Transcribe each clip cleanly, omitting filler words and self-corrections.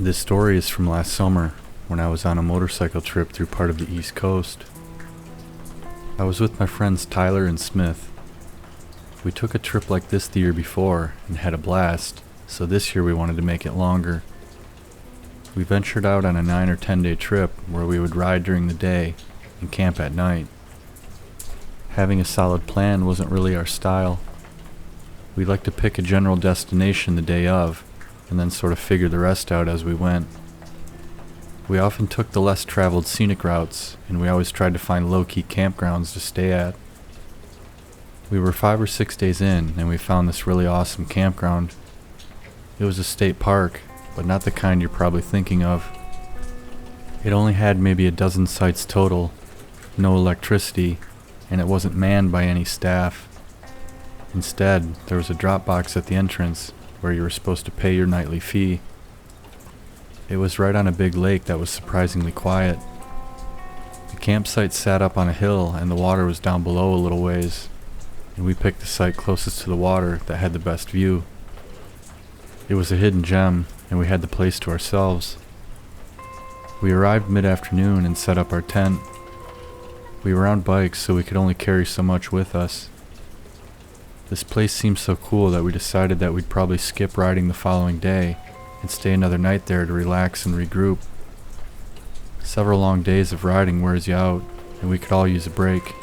This story is from last summer when I was on a motorcycle trip through part of the East Coast. I was with my friends Tyler and Smith. We took a trip like this the year before and had a blast, so this year we wanted to make it longer. We ventured out on a 9 or 10 day trip where we would ride during the day and camp at night. Having a solid plan wasn't really our style. We'd like to pick a general destination the day of, and then sort of figure the rest out as we went. We often took the less traveled scenic routes, and we always tried to find low-key campgrounds to stay at. We were 5 or 6 days in, and we found this really awesome campground. It was a state park, but not the kind you're probably thinking of. It only had maybe a dozen sites total, no electricity, and it wasn't manned by any staff. Instead, there was a drop box at the entrance where you were supposed to pay your nightly fee. It was right on a big lake that was surprisingly quiet. The campsite sat up on a hill and the water was down below a little ways, and we picked the site closest to the water that had the best view. It was a hidden gem, and we had the place to ourselves. We arrived mid-afternoon and set up our tent. We were on bikes, so we could only carry so much with us. This place seemed so cool that we decided that we'd probably skip riding the following day and stay another night there to relax and regroup. Several long days of riding wears you out, and we could all use a break.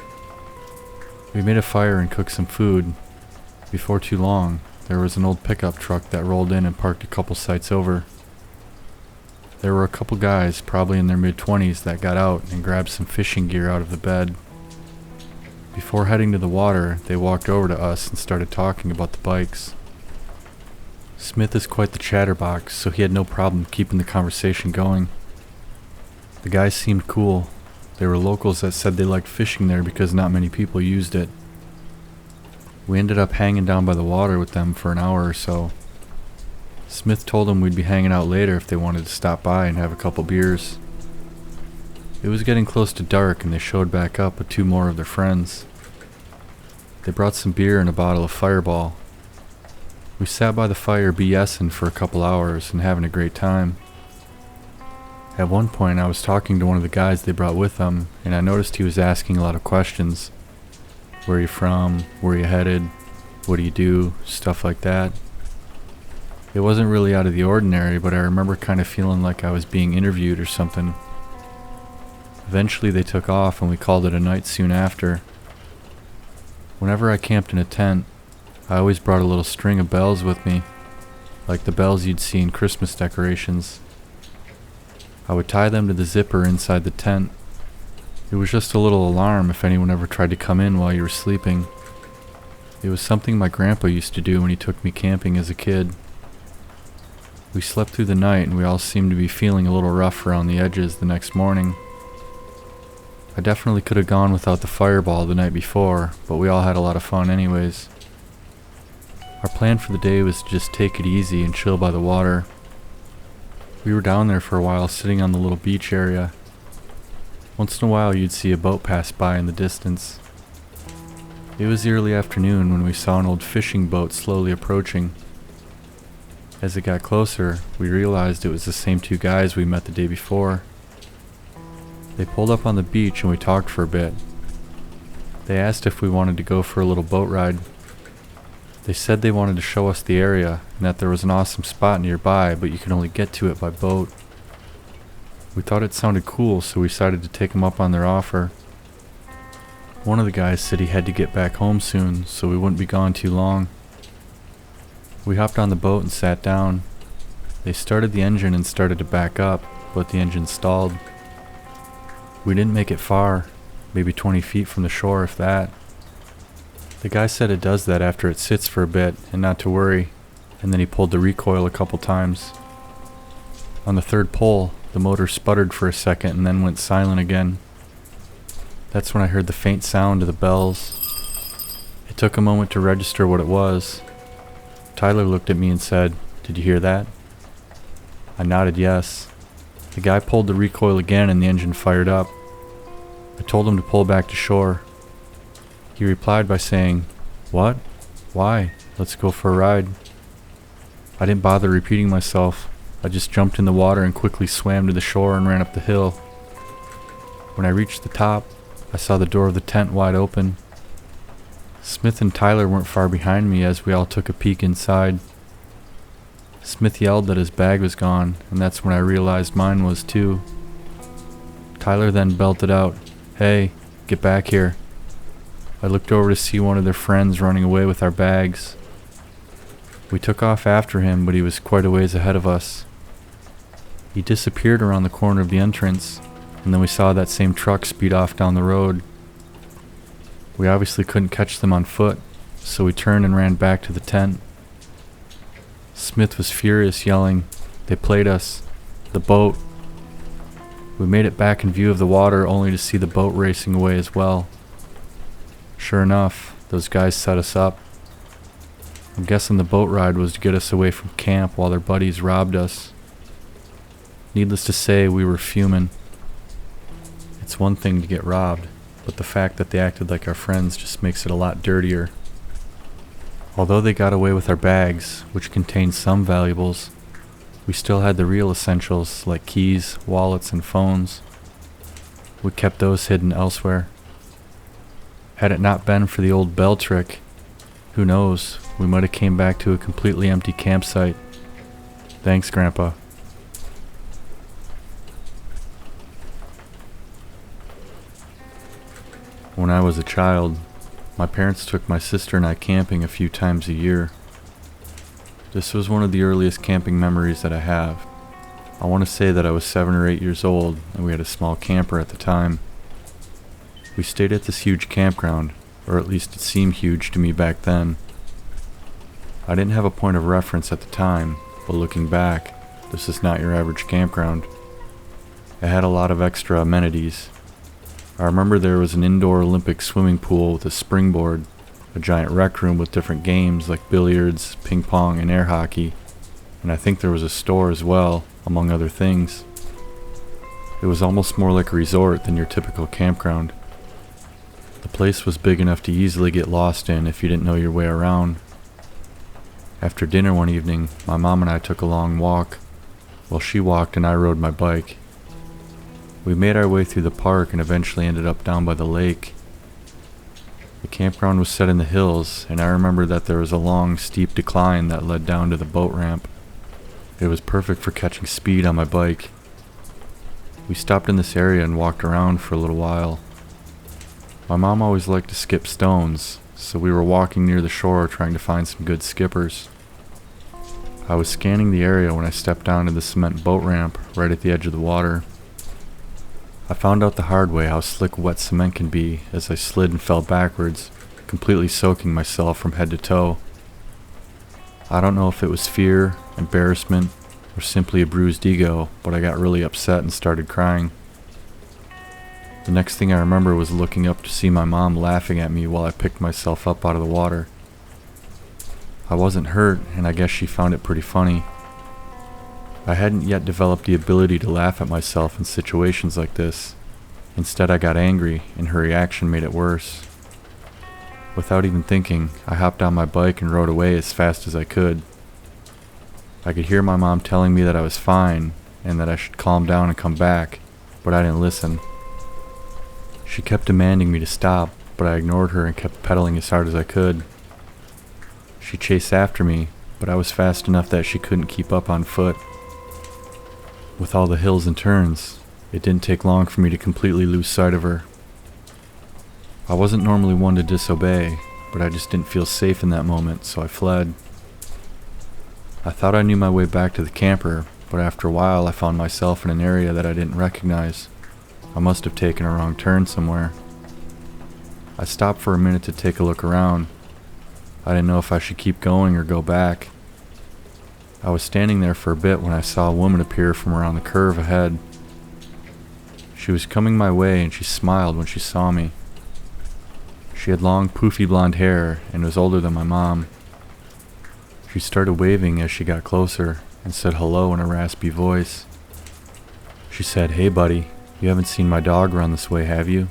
We made a fire and cooked some food. Before too long, there was an old pickup truck that rolled in and parked a couple sites over. There were a couple guys, probably in their mid-20s, that got out and grabbed some fishing gear out of the bed. Before heading to the water, they walked over to us and started talking about the bikes. Smith is quite the chatterbox, so he had no problem keeping the conversation going. The guys seemed cool. They were locals that said they liked fishing there because not many people used it. We ended up hanging down by the water with them for an hour or so. Smith told them we'd be hanging out later if they wanted to stop by and have a couple beers. It was getting close to dark and they showed back up with 2 more of their friends. They brought some beer and a bottle of Fireball. We sat by the fire BSing for a couple hours and having a great time. At one point I was talking to one of the guys they brought with them, and I noticed he was asking a lot of questions. Where are you from? Where are you headed? What do you do? Stuff like that. It wasn't really out of the ordinary, but I remember kind of feeling like I was being interviewed or something. Eventually they took off and we called it a night soon after. Whenever I camped in a tent, I always brought a little string of bells with me, like the bells you'd see in Christmas decorations. I would tie them to the zipper inside the tent. It was just a little alarm if anyone ever tried to come in while you were sleeping. It was something my grandpa used to do when he took me camping as a kid. We slept through the night and we all seemed to be feeling a little rough around the edges the next morning. I definitely could have gone without the Fireball the night before, but we all had a lot of fun anyways. Our plan for the day was to just take it easy and chill by the water. We were down there for a while sitting on the little beach area. Once in a while you'd see a boat pass by in the distance. It was the early afternoon when we saw an old fishing boat slowly approaching. As it got closer, we realized it was the same 2 guys we met the day before. They pulled up on the beach and we talked for a bit. They asked if we wanted to go for a little boat ride. They said they wanted to show us the area and that there was an awesome spot nearby, but you could only get to it by boat. We thought it sounded cool, so we decided to take them up on their offer. One of the guys said he had to get back home soon, so we wouldn't be gone too long. We hopped on the boat and sat down. They started the engine and started to back up, but the engine stalled. We didn't make it far, maybe 20 feet from the shore if that. The guy said it does that after it sits for a bit and not to worry, and then he pulled the recoil a couple times. On the 3rd pull, the motor sputtered for a second and then went silent again. That's when I heard the faint sound of the bells. It took a moment to register what it was. Tyler looked at me and said, "Did you hear that?" I nodded yes. The guy pulled the recoil again and the engine fired up. I told him to pull back to shore. He replied by saying, "What? Why? Let's go for a ride." I didn't bother repeating myself. I just jumped in the water and quickly swam to the shore and ran up the hill. When I reached the top, I saw the door of the tent wide open. Smith and Tyler weren't far behind me as we all took a peek inside. Smith yelled that his bag was gone, and that's when I realized mine was too. Tyler then belted out, "Hey, get back here." I looked over to see one of their friends running away with our bags. We took off after him, but he was quite a ways ahead of us. He disappeared around the corner of the entrance, and then we saw that same truck speed off down the road. We obviously couldn't catch them on foot, so we turned and ran back to the tent. Smith was furious, yelling, "They played us. The boat." We made it back in view of the water only to see the boat racing away as well. Sure enough, those guys set us up. I'm guessing the boat ride was to get us away from camp while their buddies robbed us. Needless to say, we were fuming. It's one thing to get robbed, but the fact that they acted like our friends just makes it a lot dirtier. Although they got away with our bags, which contained some valuables, we still had the real essentials like keys, wallets, and phones. We kept those hidden elsewhere. Had it not been for the old bell trick, who knows, we might have came back to a completely empty campsite. Thanks, Grandpa. When I was a child, my parents took my sister and I camping a few times a year. This was one of the earliest camping memories that I have. I want to say that I was 7 or 8 years old and we had a small camper at the time. We stayed at this huge campground, or at least it seemed huge to me back then. I didn't have a point of reference at the time, but looking back, this is not your average campground. It had a lot of extra amenities. I remember there was an indoor Olympic swimming pool with a springboard, a giant rec room with different games like billiards, ping pong, and air hockey, and I think there was a store as well, among other things. It was almost more like a resort than your typical campground. The place was big enough to easily get lost in if you didn't know your way around. After dinner one evening, my mom and I took a long walk. Well, she walked and I rode my bike. We made our way through the park and eventually ended up down by the lake. The campground was set in the hills, and I remember that there was a long, steep decline that led down to the boat ramp. It was perfect for catching speed on my bike. We stopped in this area and walked around for a little while. My mom always liked to skip stones, so we were walking near the shore trying to find some good skippers. I was scanning the area when I stepped down to the cement boat ramp right at the edge of the water. I found out the hard way how slick wet cement can be as I slid and fell backwards, completely soaking myself from head to toe. I don't know if it was fear, embarrassment, or simply a bruised ego, but I got really upset and started crying. The next thing I remember was looking up to see my mom laughing at me while I picked myself up out of the water. I wasn't hurt, and I guess she found it pretty funny. I hadn't yet developed the ability to laugh at myself in situations like this. Instead, I got angry, and her reaction made it worse. Without even thinking, I hopped on my bike and rode away as fast as I could. I could hear my mom telling me that I was fine, and that I should calm down and come back, but I didn't listen. She kept demanding me to stop, but I ignored her and kept pedaling as hard as I could. She chased after me, but I was fast enough that she couldn't keep up on foot. With all the hills and turns, it didn't take long for me to completely lose sight of her. I wasn't normally one to disobey, but I just didn't feel safe in that moment, so I fled. I thought I knew my way back to the camper, but after a while I found myself in an area that I didn't recognize. I must have taken a wrong turn somewhere. I stopped for a minute to take a look around. I didn't know if I should keep going or go back. I was standing there for a bit when I saw a woman appear from around the curve ahead. She was coming my way and she smiled when she saw me. She had long, poofy blonde hair and was older than my mom. She started waving as she got closer and said hello in a raspy voice. She said, "Hey buddy, you haven't seen my dog run this way, have you?"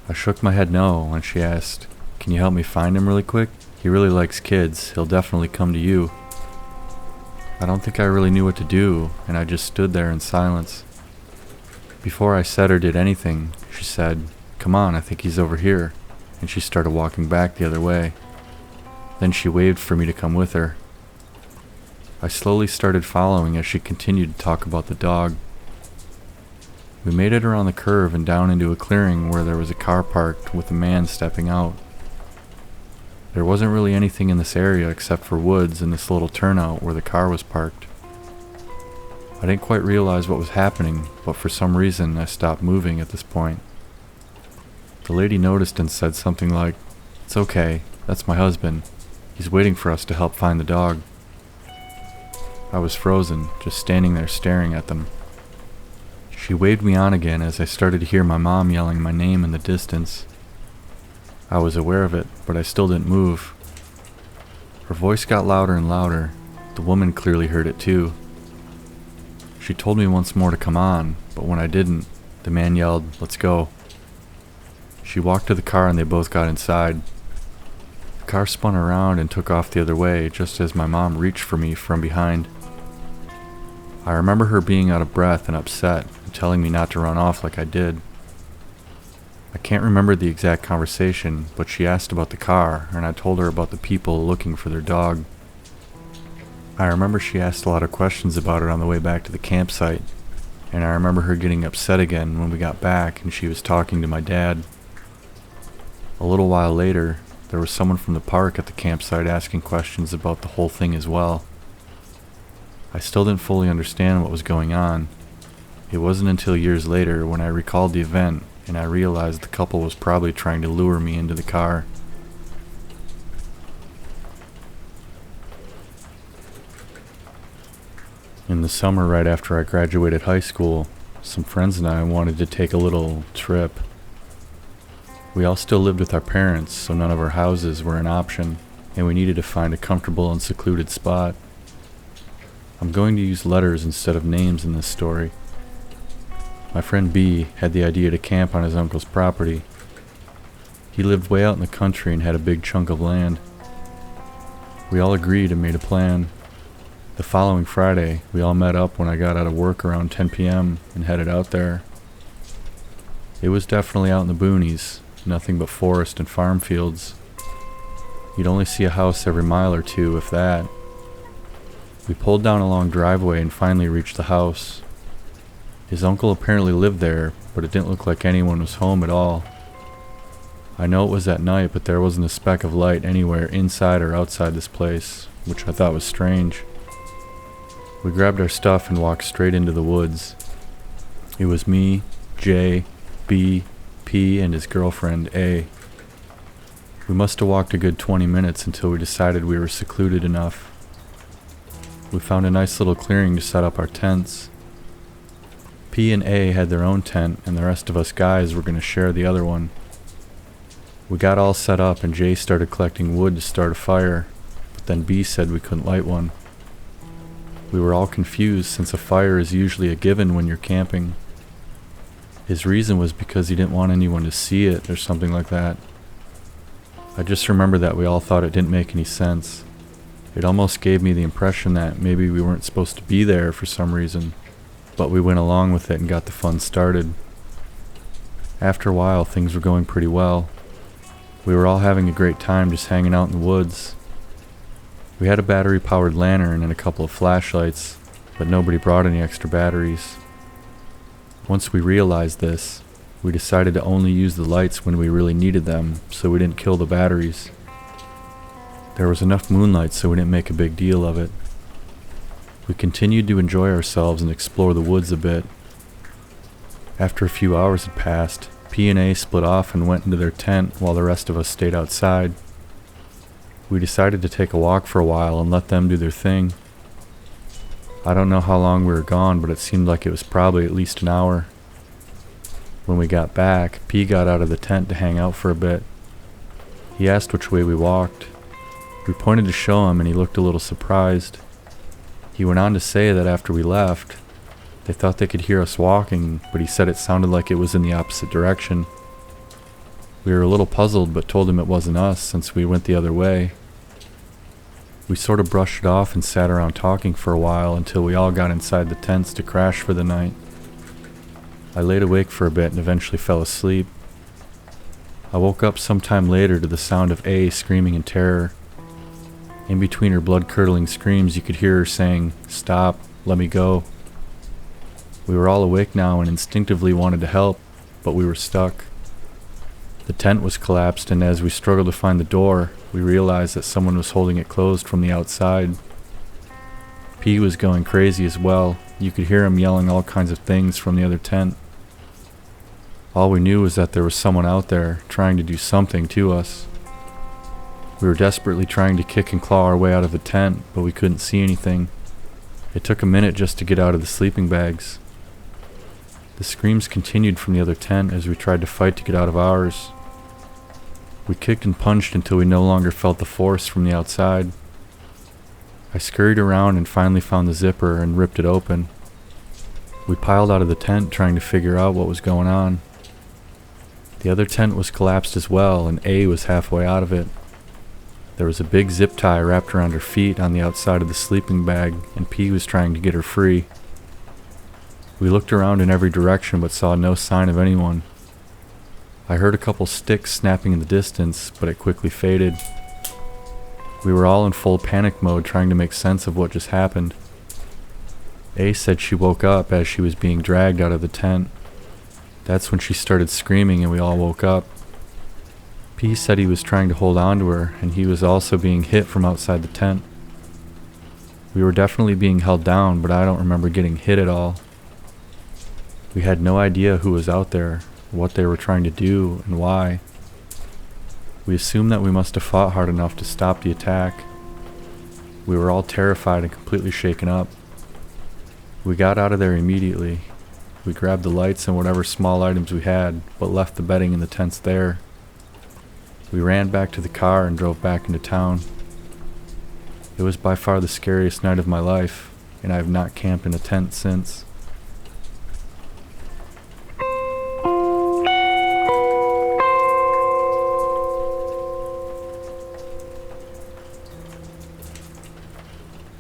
I shook my head no, and she asked, "Can you help me find him really quick? He really likes kids. He'll definitely come to you." I don't think I really knew what to do, and I just stood there in silence. Before I said or did anything, she said, "Come on, I think he's over here," and she started walking back the other way. Then she waved for me to come with her. I slowly started following as she continued to talk about the dog. We made it around the curve and down into a clearing where there was a car parked with a man stepping out. There wasn't really anything in this area except for woods and this little turnout where the car was parked. I didn't quite realize what was happening, but for some reason I stopped moving at this point. The lady noticed and said something like, "It's okay, that's my husband. He's waiting for us to help find the dog." I was frozen, just standing there staring at them. She waved me on again as I started to hear my mom yelling my name in the distance. I was aware of it, but I still didn't move. Her voice got louder and louder. The woman clearly heard it too. She told me once more to come on, but when I didn't, the man yelled, "Let's go." She walked to the car and they both got inside. The car spun around and took off the other way just as my mom reached for me from behind. I remember her being out of breath and upset and telling me not to run off like I did. I can't remember the exact conversation, but she asked about the car and I told her about the people looking for their dog. I remember she asked a lot of questions about it on the way back to the campsite, and I remember her getting upset again when we got back and she was talking to my dad. A little while later, there was someone from the park at the campsite asking questions about the whole thing as well. I still didn't fully understand what was going on. It wasn't until years later when I recalled the event and I realized the couple was probably trying to lure me into the car. In the summer right after I graduated high school, some friends and I wanted to take a little trip. We all still lived with our parents, so none of our houses were an option, and we needed to find a comfortable and secluded spot. I'm going to use letters instead of names in this story. My friend B had the idea to camp on his uncle's property. He lived way out in the country and had a big chunk of land. We all agreed and made a plan. The following Friday, we all met up when I got out of work around 10 p.m. and headed out there. It was definitely out in the boonies, nothing but forest and farm fields. You'd only see a house every mile or two, if that. We pulled down a long driveway and finally reached the house. His uncle apparently lived there, but it didn't look like anyone was home at all. I know it was at night, but there wasn't a speck of light anywhere inside or outside this place, which I thought was strange. We grabbed our stuff and walked straight into the woods. It was me, J, B, P, and his girlfriend, A. We must have walked a good 20 minutes until we decided we were secluded enough. We found a nice little clearing to set up our tents. P and A had their own tent, and the rest of us guys were going to share the other one. We got all set up and Jay started collecting wood to start a fire, but then B said we couldn't light one. We were all confused since a fire is usually a given when you're camping. His reason was because he didn't want anyone to see it or something like that. I just remember that we all thought it didn't make any sense. It almost gave me the impression that maybe we weren't supposed to be there for some reason, but we went along with it and got the fun started. After a while, things were going pretty well. We were all having a great time just hanging out in the woods. We had a battery-powered lantern and a couple of flashlights, but nobody brought any extra batteries. Once we realized this, we decided to only use the lights when we really needed them, so we didn't kill the batteries. There was enough moonlight, so we didn't make a big deal of it. We continued to enjoy ourselves and explore the woods a bit. After a few hours had passed, P and A split off and went into their tent while the rest of us stayed outside. We decided to take a walk for a while and let them do their thing. I don't know how long we were gone, but it seemed like it was probably at least an hour. When we got back, P got out of the tent to hang out for a bit. He asked which way we walked. We pointed to show him and he looked a little surprised. He went on to say that after we left, they thought they could hear us walking, but he said it sounded like it was in the opposite direction. We were a little puzzled but told him it wasn't us since we went the other way. We sort of brushed it off and sat around talking for a while until we all got inside the tents to crash for the night. I laid awake for a bit and eventually fell asleep. I woke up sometime later to the sound of A screaming in terror. In between her blood-curdling screams, you could hear her saying, "Stop, let me go." We were all awake now and instinctively wanted to help, but we were stuck. The tent was collapsed, and as we struggled to find the door, we realized that someone was holding it closed from the outside. P was going crazy as well. You could hear him yelling all kinds of things from the other tent. All we knew was that there was someone out there trying to do something to us. We were desperately trying to kick and claw our way out of the tent, but we couldn't see anything. It took a minute just to get out of the sleeping bags. The screams continued from the other tent as we tried to fight to get out of ours. We kicked and punched until we no longer felt the force from the outside. I scurried around and finally found the zipper and ripped it open. We piled out of the tent trying to figure out what was going on. The other tent was collapsed as well, and A was halfway out of it. There was a big zip tie wrapped around her feet on the outside of the sleeping bag, and P was trying to get her free. We looked around in every direction but saw no sign of anyone. I heard a couple sticks snapping in the distance, but it quickly faded. We were all in full panic mode trying to make sense of what just happened. A said she woke up as she was being dragged out of the tent. That's when she started screaming and we all woke up. P said he was trying to hold on to her, and he was also being hit from outside the tent. We were definitely being held down, but I don't remember getting hit at all. We had no idea who was out there, what they were trying to do, and why. We assumed that we must have fought hard enough to stop the attack. We were all terrified and completely shaken up. We got out of there immediately. We grabbed the lights and whatever small items we had, but left the bedding in the tents there. We ran back to the car and drove back into town. It was by far the scariest night of my life, and I have not camped in a tent since.